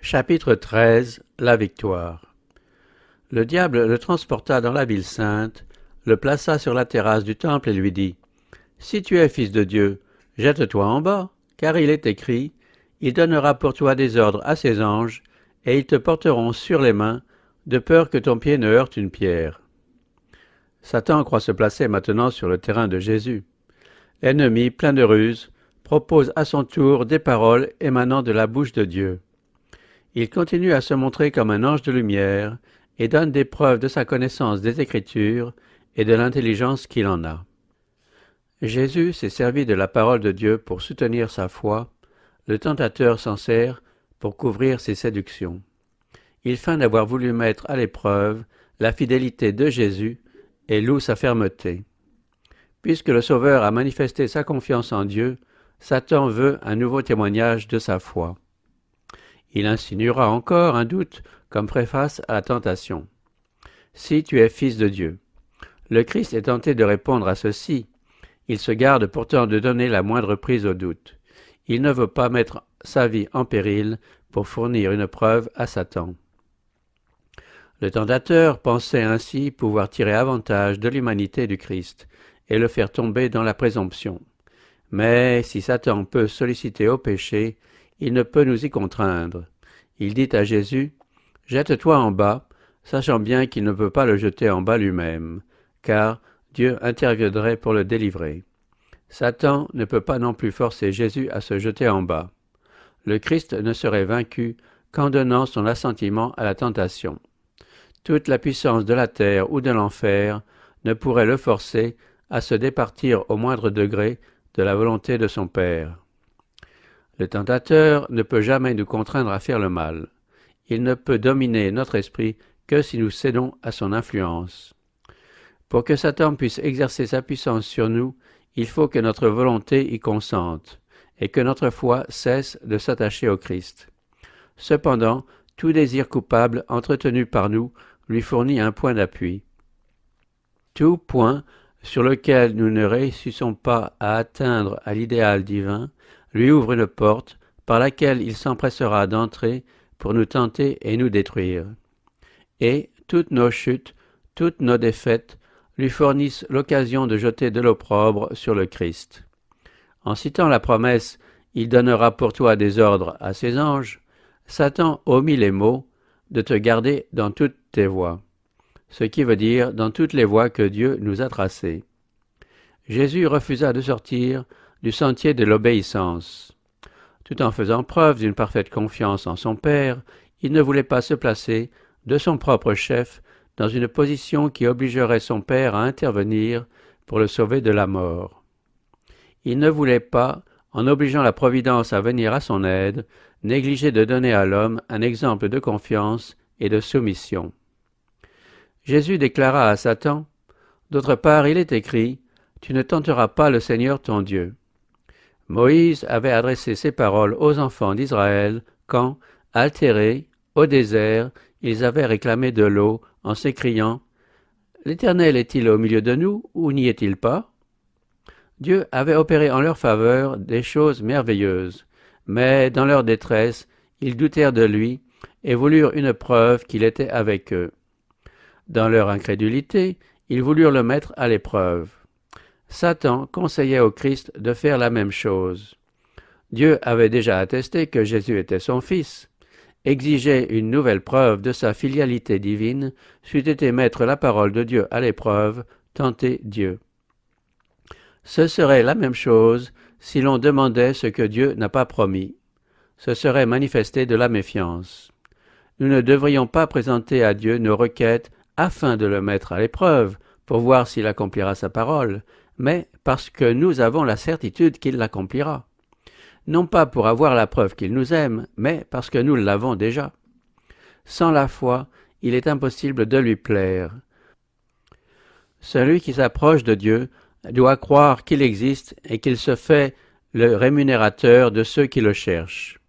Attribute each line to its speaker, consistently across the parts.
Speaker 1: Chapitre 13. La victoire. Le diable le transporta dans la ville sainte, le plaça sur la terrasse du temple et lui dit : « Si tu es fils de Dieu, jette-toi en bas, car il est écrit : il donnera pour toi des ordres à ses anges, et ils te porteront sur les mains, de peur que ton pied ne heurte une pierre. » Satan croit se placer maintenant sur le terrain de Jésus. L'ennemi, plein de ruses, propose à son tour des paroles émanant de la bouche de Dieu. Il continue à se montrer comme un ange de lumière et donne des preuves de sa connaissance des Écritures et de l'intelligence qu'il en a. Jésus s'est servi de la parole de Dieu pour soutenir sa foi. Le tentateur s'en sert pour couvrir ses séductions. Il feint d'avoir voulu mettre à l'épreuve la fidélité de Jésus et loue sa fermeté. Puisque le Sauveur a manifesté sa confiance en Dieu, Satan veut un nouveau témoignage de sa foi. Il insinuera encore un doute comme préface à la tentation. « Si tu es fils de Dieu ». Le Christ est tenté de répondre à ceci. Il se garde pourtant de donner la moindre prise au doute. Il ne veut pas mettre sa vie en péril pour fournir une preuve à Satan. Le tentateur pensait ainsi pouvoir tirer avantage de l'humanité du Christ et le faire tomber dans la présomption. Mais si Satan peut solliciter au péché, il ne peut nous y contraindre. Il dit à Jésus : « Jette-toi en bas », sachant bien qu'il ne peut pas le jeter en bas lui-même, car Dieu interviendrait pour le délivrer. Satan ne peut pas non plus forcer Jésus à se jeter en bas. Le Christ ne serait vaincu qu'en donnant son assentiment à la tentation. Toute la puissance de la terre ou de l'enfer ne pourrait le forcer à se départir au moindre degré de la volonté de son Père. Le tentateur ne peut jamais nous contraindre à faire le mal. Il ne peut dominer notre esprit que si nous cédons à son influence. Pour que Satan puisse exercer sa puissance sur nous, il faut que notre volonté y consente, et que notre foi cesse de s'attacher au Christ. Cependant, tout désir coupable entretenu par nous lui fournit un point d'appui. Tout point sur lequel nous ne réussissons pas à atteindre à l'idéal divin lui ouvre une porte par laquelle il s'empressera d'entrer pour nous tenter et nous détruire. Et toutes nos chutes, toutes nos défaites lui fournissent l'occasion de jeter de l'opprobre sur le Christ. En citant la promesse « Il donnera pour toi des ordres à ses anges », Satan omit les mots « de te garder dans toutes tes voies », ce qui veut dire dans toutes les voies que Dieu nous a tracées. Jésus refusa de sortir du sentier de l'obéissance. Tout en faisant preuve d'une parfaite confiance en son Père, il ne voulait pas se placer de son propre chef dans une position qui obligerait son Père à intervenir pour le sauver de la mort. Il ne voulait pas, en obligeant la Providence à venir à son aide, négliger de donner à l'homme un exemple de confiance et de soumission. Jésus déclara à Satan : « D'autre part, il est écrit : Tu ne tenteras pas le Seigneur ton Dieu. » Moïse avait adressé ces paroles aux enfants d'Israël quand, altérés, au désert, ils avaient réclamé de l'eau en s'écriant : « L'Éternel est-il au milieu de nous ou n'y est-il pas ?» Dieu avait opéré en leur faveur des choses merveilleuses, mais dans leur détresse, ils doutèrent de lui et voulurent une preuve qu'il était avec eux. Dans leur incrédulité, ils voulurent le mettre à l'épreuve. Satan conseillait au Christ de faire la même chose. Dieu avait déjà attesté que Jésus était son Fils. Exiger une nouvelle preuve de sa filialité divine c'eût été mettre la parole de Dieu à l'épreuve, tenter Dieu. Ce serait la même chose si l'on demandait ce que Dieu n'a pas promis. Ce serait manifester de la méfiance. Nous ne devrions pas présenter à Dieu nos requêtes afin de le mettre à l'épreuve, pour voir s'il accomplira sa parole, mais parce que nous avons la certitude qu'il l'accomplira. Non pas pour avoir la preuve qu'il nous aime, mais parce que nous l'avons déjà. Sans la foi, il est impossible de lui plaire. Celui qui s'approche de Dieu doit croire qu'il existe et qu'il se fait le rémunérateur de ceux qui le cherchent.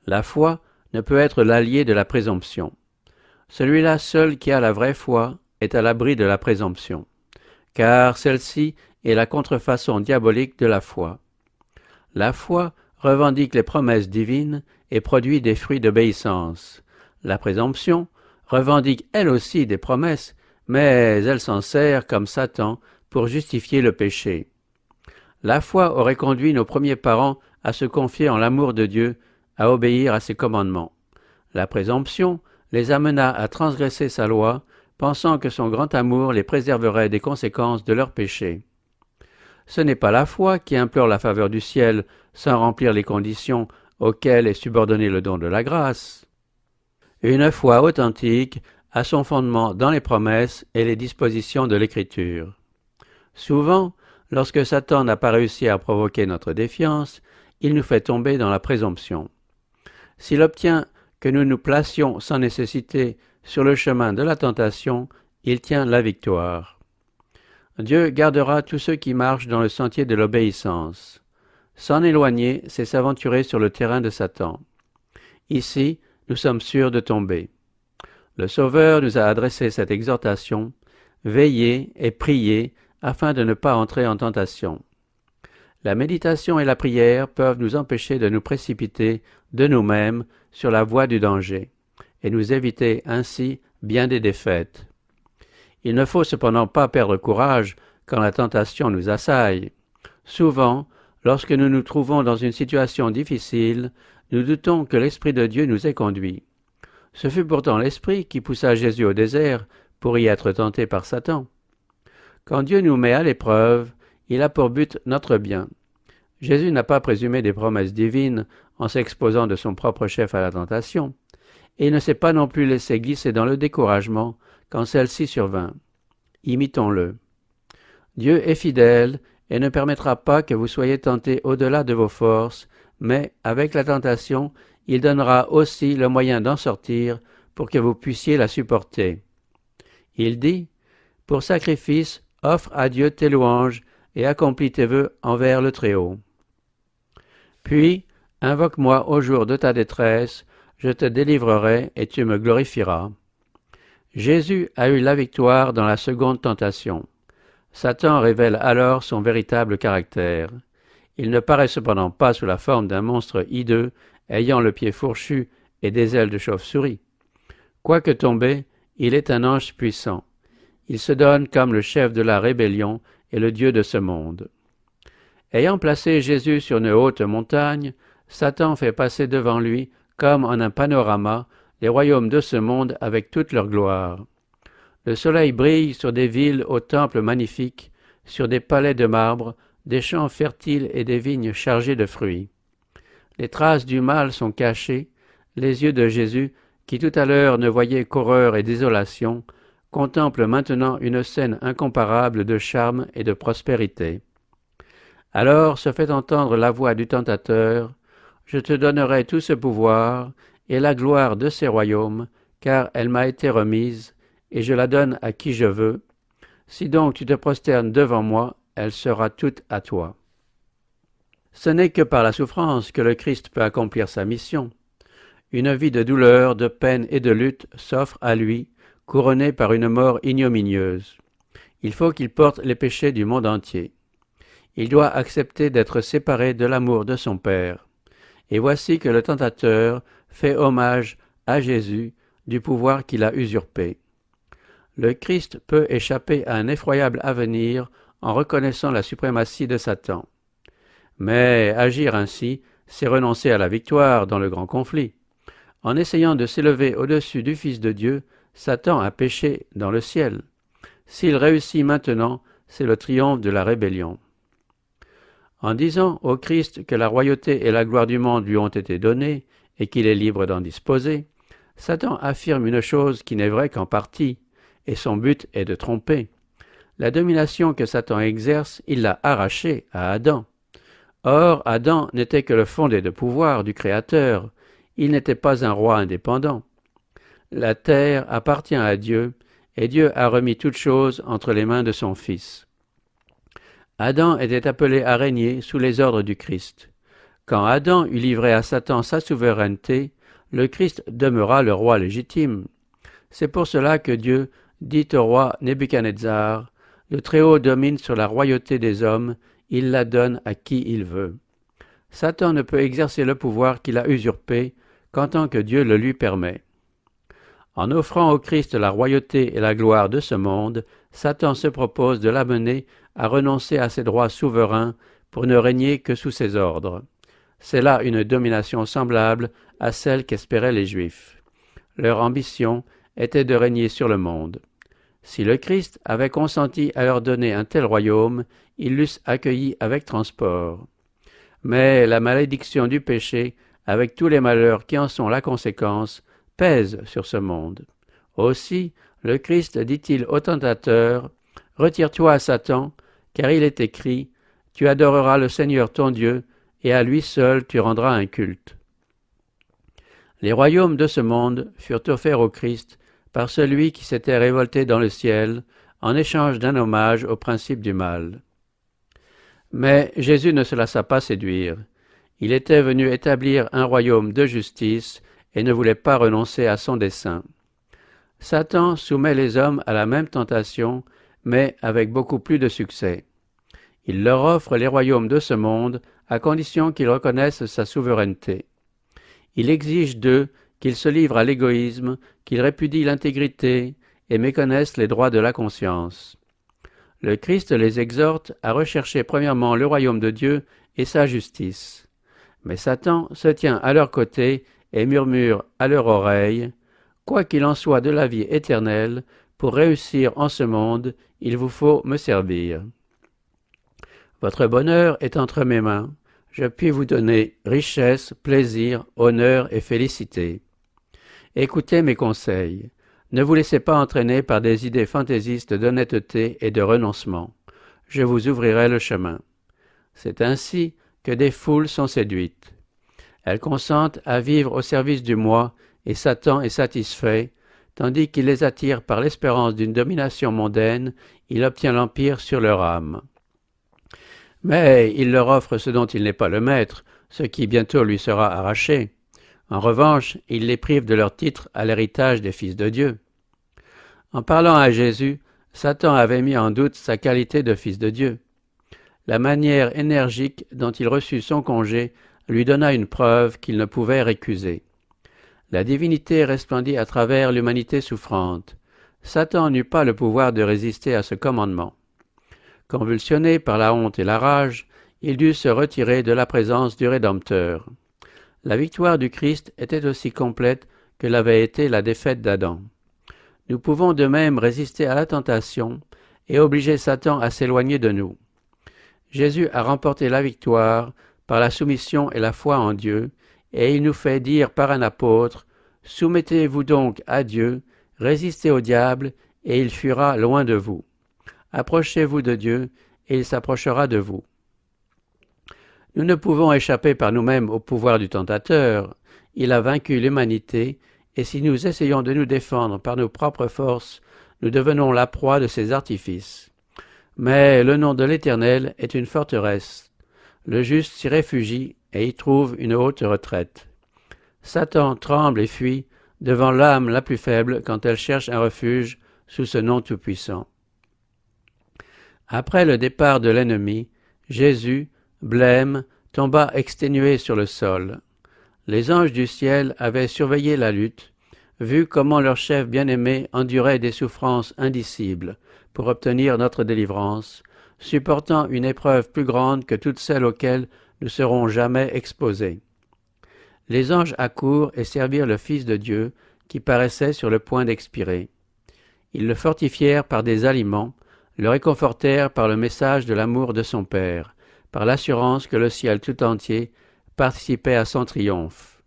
Speaker 1: La foi ne peut être l'allié de la présomption. Celui-là seul qui a la vraie foi est à l'abri de la présomption, car celle-ci est la contrefaçon diabolique de la foi. La foi revendique les promesses divines et produit des fruits d'obéissance. La présomption revendique elle aussi des promesses, mais elle s'en sert, comme Satan, pour justifier le péché. La foi aurait conduit nos premiers parents à se confier en l'amour de Dieu, à obéir à ses commandements. La présomption les amena à transgresser sa loi, pensant que son grand amour les préserverait des conséquences de leurs péchés. Ce n'est pas la foi qui implore la faveur du ciel sans remplir les conditions auxquelles est subordonné le don de la grâce. Une foi authentique a son fondement dans les promesses et les dispositions de l'Écriture. Souvent, lorsque Satan n'a pas réussi à provoquer notre défiance, il nous fait tomber dans la présomption. S'il obtient que nous nous placions sans nécessité sur le chemin de la tentation, il tient la victoire. Dieu gardera tous ceux qui marchent dans le sentier de l'obéissance. S'en éloigner, c'est s'aventurer sur le terrain de Satan. Ici, nous sommes sûrs de tomber. Le Sauveur nous a adressé cette exhortation, « Veillez et priez afin de ne pas entrer en tentation ». La méditation et la prière peuvent nous empêcher de nous précipiter de nous-mêmes sur la voie du danger et nous éviter ainsi bien des défaites. Il ne faut cependant pas perdre courage quand la tentation nous assaille. Souvent, lorsque nous nous trouvons dans une situation difficile, nous doutons que l'Esprit de Dieu nous ait conduits. Ce fut pourtant l'Esprit qui poussa Jésus au désert pour y être tenté par Satan. Quand Dieu nous met à l'épreuve, il a pour but notre bien. Jésus n'a pas présumé des promesses divines en s'exposant de son propre chef à la tentation, et il ne s'est pas non plus laissé glisser dans le découragement quand celle-ci survint. Imitons-le. Dieu est fidèle et ne permettra pas que vous soyez tentés au-delà de vos forces, mais avec la tentation, il donnera aussi le moyen d'en sortir pour que vous puissiez la supporter. Il dit, « Pour sacrifice, offre à Dieu tes louanges et accomplis tes vœux envers le Très-Haut. Puis, invoque-moi au jour de ta détresse, je te délivrerai et tu me glorifieras. » Jésus a eu la victoire dans la seconde tentation. Satan révèle alors son véritable caractère. Il ne paraît cependant pas sous la forme d'un monstre hideux, ayant le pied fourchu et des ailes de chauve-souris. Quoique tombé, il est un ange puissant. Il se donne comme le chef de la rébellion et le Dieu de ce monde. Ayant placé Jésus sur une haute montagne, Satan fait passer devant lui, comme en un panorama, les royaumes de ce monde avec toute leur gloire. Le soleil brille sur des villes aux temples magnifiques, sur des palais de marbre, des champs fertiles et des vignes chargées de fruits. Les traces du mal sont cachées, les yeux de Jésus, qui tout à l'heure ne voyaient qu'horreur et désolation, contemplent maintenant une scène incomparable de charme et de prospérité. Alors se fait entendre la voix du tentateur, « Je te donnerai tout ce pouvoir et la gloire de ces royaumes, car elle m'a été remise, et je la donne à qui je veux. Si donc tu te prosternes devant moi, elle sera toute à toi. » Ce n'est que par la souffrance que le Christ peut accomplir sa mission. Une vie de douleur, de peine et de lutte s'offre à lui, couronnée par une mort ignominieuse. Il faut qu'il porte les péchés du monde entier. Il doit accepter d'être séparé de l'amour de son Père. Et voici que le tentateur fait hommage à Jésus du pouvoir qu'il a usurpé. Le Christ peut échapper à un effroyable avenir en reconnaissant la suprématie de Satan. Mais agir ainsi, c'est renoncer à la victoire dans le grand conflit. En essayant de s'élever au-dessus du Fils de Dieu, Satan a péché dans le ciel. S'il réussit maintenant, c'est le triomphe de la rébellion. En disant au Christ que la royauté et la gloire du monde lui ont été données et qu'il est libre d'en disposer, Satan affirme une chose qui n'est vraie qu'en partie, et son but est de tromper. La domination que Satan exerce, il l'a arrachée à Adam. Or, Adam n'était que le fondé de pouvoir du Créateur, il n'était pas un roi indépendant. La terre appartient à Dieu, et Dieu a remis toutes choses entre les mains de son Fils. Adam était appelé à régner sous les ordres du Christ. Quand Adam eut livré à Satan sa souveraineté, le Christ demeura le roi légitime. C'est pour cela que Dieu dit au roi Nebuchadnezzar, « Le Très-Haut domine sur la royauté des hommes, il la donne à qui il veut. » Satan ne peut exercer le pouvoir qu'il a usurpé qu'en tant que Dieu le lui permet. En offrant au Christ la royauté et la gloire de ce monde, Satan se propose de l'amener à renoncer à ses droits souverains pour ne régner que sous ses ordres. C'est là une domination semblable à celle qu'espéraient les Juifs. Leur ambition était de régner sur le monde. Si le Christ avait consenti à leur donner un tel royaume, ils l'eussent accueilli avec transport. Mais la malédiction du péché, avec tous les malheurs qui en sont la conséquence, pèse sur ce monde. Aussi, le Christ dit-il au tentateur, « Retire-toi, Satan, car il est écrit, tu adoreras le Seigneur ton Dieu, et à lui seul tu rendras un culte. » Les royaumes de ce monde furent offerts au Christ par celui qui s'était révolté dans le ciel, en échange d'un hommage au principe du mal. Mais Jésus ne se laissa pas séduire. Il était venu établir un royaume de justice et ne voulait pas renoncer à son dessein. Satan soumet les hommes à la même tentation, mais avec beaucoup plus de succès. Il leur offre les royaumes de ce monde à condition qu'ils reconnaissent sa souveraineté. Il exige d'eux qu'ils se livrent à l'égoïsme, qu'ils répudient l'intégrité et méconnaissent les droits de la conscience. Le Christ les exhorte à rechercher premièrement le royaume de Dieu et sa justice. Mais Satan se tient à leur côté et murmure à leur oreille « Quoi qu'il en soit de la vie éternelle, pour réussir en ce monde, il vous faut me servir. Votre bonheur est entre mes mains. Je puis vous donner richesse, plaisir, honneur et félicité. Écoutez mes conseils. Ne vous laissez pas entraîner par des idées fantaisistes d'honnêteté et de renoncement. Je vous ouvrirai le chemin. C'est ainsi que des foules sont séduites. Elles consentent à vivre au service du moi et Satan est satisfait, tandis qu'il les attire par l'espérance d'une domination mondaine, il obtient l'empire sur leur âme. Mais il leur offre ce dont il n'est pas le maître, ce qui bientôt lui sera arraché. En revanche, il les prive de leur titre à l'héritage des fils de Dieu. En parlant à Jésus, Satan avait mis en doute sa qualité de fils de Dieu. La manière énergique dont il reçut son congé lui donna une preuve qu'il ne pouvait récuser. La divinité resplendit à travers l'humanité souffrante. Satan n'eut pas le pouvoir de résister à ce commandement. Convulsionné par la honte et la rage, il dut se retirer de la présence du Rédempteur. La victoire du Christ était aussi complète que l'avait été la défaite d'Adam. Nous pouvons de même résister à la tentation et obliger Satan à s'éloigner de nous. Jésus a remporté la victoire par la soumission et la foi en Dieu, et il nous fait dire par un apôtre, « Soumettez-vous donc à Dieu, résistez au diable, et il fuira loin de vous. Approchez-vous de Dieu, et il s'approchera de vous. » Nous ne pouvons échapper par nous-mêmes au pouvoir du tentateur. Il a vaincu l'humanité, et si nous essayons de nous défendre par nos propres forces, nous devenons la proie de ses artifices. Mais le nom de l'Éternel est une forteresse. Le juste s'y réfugie et y trouve une haute retraite. Satan tremble et fuit devant l'âme la plus faible quand elle cherche un refuge sous ce nom tout-puissant. Après le départ de l'ennemi, Jésus, blême, tomba exténué sur le sol. Les anges du ciel avaient surveillé la lutte, vu comment leur chef bien-aimé endurait des souffrances indicibles pour obtenir notre délivrance, supportant une épreuve plus grande que toutes celles auxquelles nous serons jamais exposés. Les anges accourent et servirent le Fils de Dieu, qui paraissait sur le point d'expirer. Ils le fortifièrent par des aliments, le réconfortèrent par le message de l'amour de son Père, par l'assurance que le ciel tout entier participait à son triomphe.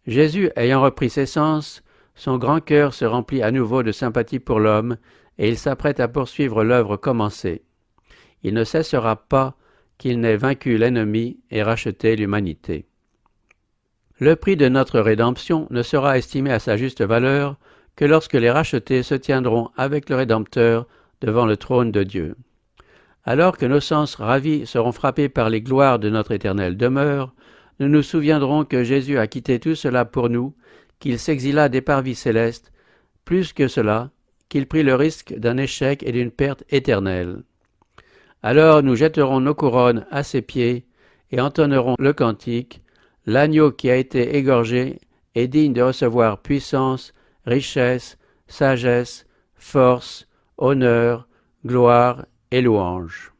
Speaker 1: Jésus ayant repris ses sens, son grand cœur se remplit à nouveau de sympathie pour l'homme, et il s'apprête à poursuivre l'œuvre commencée. Il ne cessera pas qu'il n'ait vaincu l'ennemi et racheté l'humanité. Le prix de notre rédemption ne sera estimé à sa juste valeur que lorsque les rachetés se tiendront avec le Rédempteur devant le trône de Dieu. Alors que nos sens ravis seront frappés par les gloires de notre éternelle demeure, nous nous souviendrons que Jésus a quitté tout cela pour nous, qu'il s'exila des parvis célestes, plus que cela, qu'il prit le risque d'un échec et d'une perte éternelle. Alors nous jetterons nos couronnes à ses pieds et entonnerons le cantique « L'agneau qui a été égorgé est digne de recevoir puissance, richesse, sagesse, force, honneur, gloire et louange.